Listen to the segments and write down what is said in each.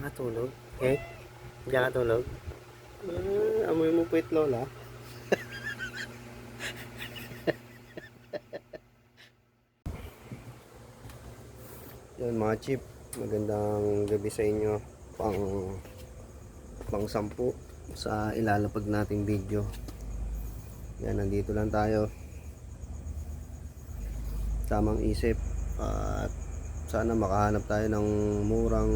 ka tulog? Eh? Diyan ka tulog? Amoy mo puwit, Lola. Yan mga chip, magandang gabi sa inyo. Pang 10 sa ilalapag nating video. Yan, nandito lang tayo. Tamang isip at sana makahanap tayo ng murang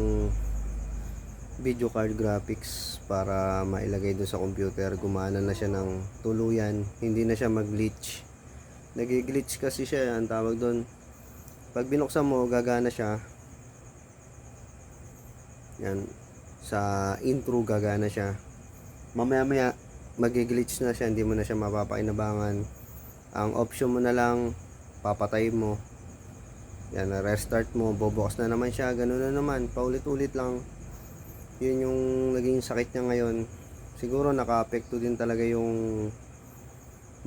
video card graphics para mailagay doon sa computer. Gumana na siya ng tuluyan, hindi na siya mag-glitch. Nag-glitch kasi siya, ang tawag doon. Pag binuksan mo, gagana siya. Yan, sa intro gagana siya. Mamaya-maya mag-glitch na siya, hindi mo na siya mapapakinabangan. Ang option mo na lang, papatay mo. Yan, restart mo, bobox na naman siya, ganoon na naman, paulit-ulit lang. Yun yung naging sakit niya ngayon. Siguro naka-apekto din talaga yung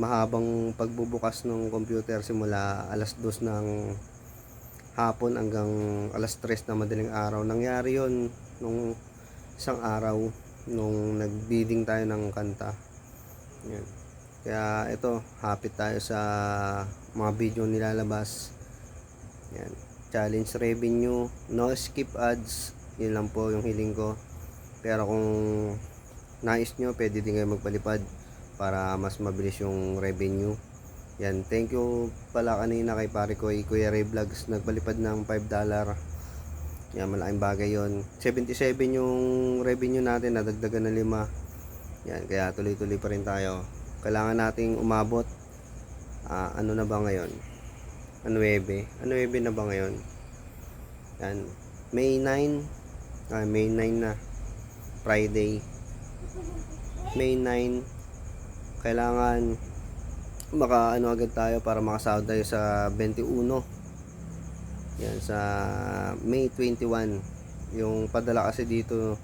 mahabang pagbubukas ng computer simula alas 2 ng hapon hanggang alas 3 na madaling araw. Nangyari yun nung isang araw nung nag-bidding tayo ng kanta. Yan. Kaya ito, happy tayo sa mga video nilalabas. Yan. Challenge revenue, no skip ads. Yun lang po yung hiling ko. Pero kung nais nyo, pwede din kayo magpalipad para mas mabilis yung revenue. Yan, thank you pala kanina kay pare ko, Kuya Ray Vlogs, nagpalipad ng $5. Yan, malaking bagay yon. 77 yung revenue natin, nadagdagan na 5. Yan, kaya tuloy-tuloy pa rin tayo. Kailangan nating umabot. Ano na ba ngayon? 9 na ba ngayon? Yan, May 9. May 9 na, Friday, May 9. Kailangan makaano agad tayo para makasahod tayo sa 21. Yan, sa May 21. Yung padala kasi dito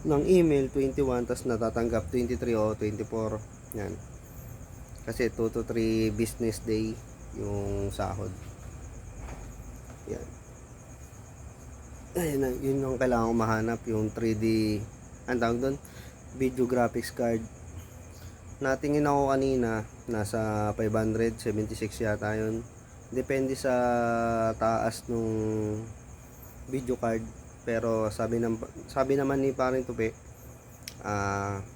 ng email 21, tas natatanggap 23 o 24. Yan, kasi 2 to 3 business day yung sahod. Yan. Ayun, yun yung kailangan ko mahanap, yung 3D, ang tawag doon, video graphics card. Natingin ako kanina, nasa 576 yata yun. Depende sa taas nung video card. Pero sabi naman ni paring Tupi,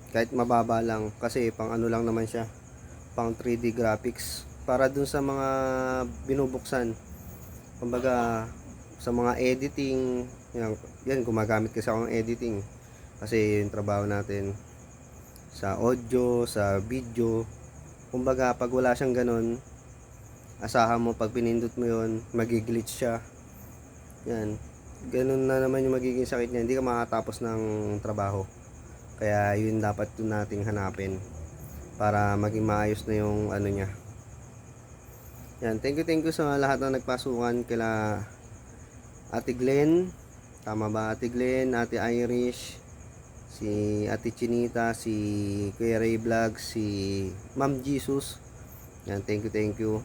kahit mababa lang, kasi pang ano lang naman siya, pang 3D graphics, para dun sa mga binubuksan. Kumbaga, sa mga editing, yan gumagamit kasi ako ng editing kasi yung trabaho natin sa audio, sa video. Kumbaga, pag wala siyang ganun, asahan mo pag pinindot mo yun, magiglitch siya. Yan, ganun na naman yung magiging sakit niya, hindi ka makatapos ng trabaho. Kaya yun dapat yun nating hanapin para maging maayos na yung ano niya. Yan, thank you sa lahat na nagpasukan kila Ate Glenn, tama ba? Ate Glenn, Ate Irish, si Ate Chinita, si Kuya Ray Vlog, si Ma'am Jesus. Yan, thank you.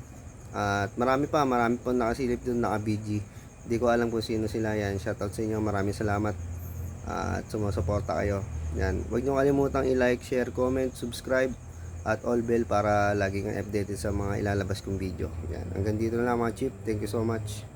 At marami pa nakasilip dun, naka-BG. Hindi ko alam kung sino sila. Yan, shoutout sa inyo, maraming salamat. At sumusuporta kayo. Yan, huwag nyo kalimutang i-like, share, comment, subscribe, at all bell para lagi kang updated sa mga ilalabas kong video. Yan, hanggang dito na lang mga chip. Thank you so much.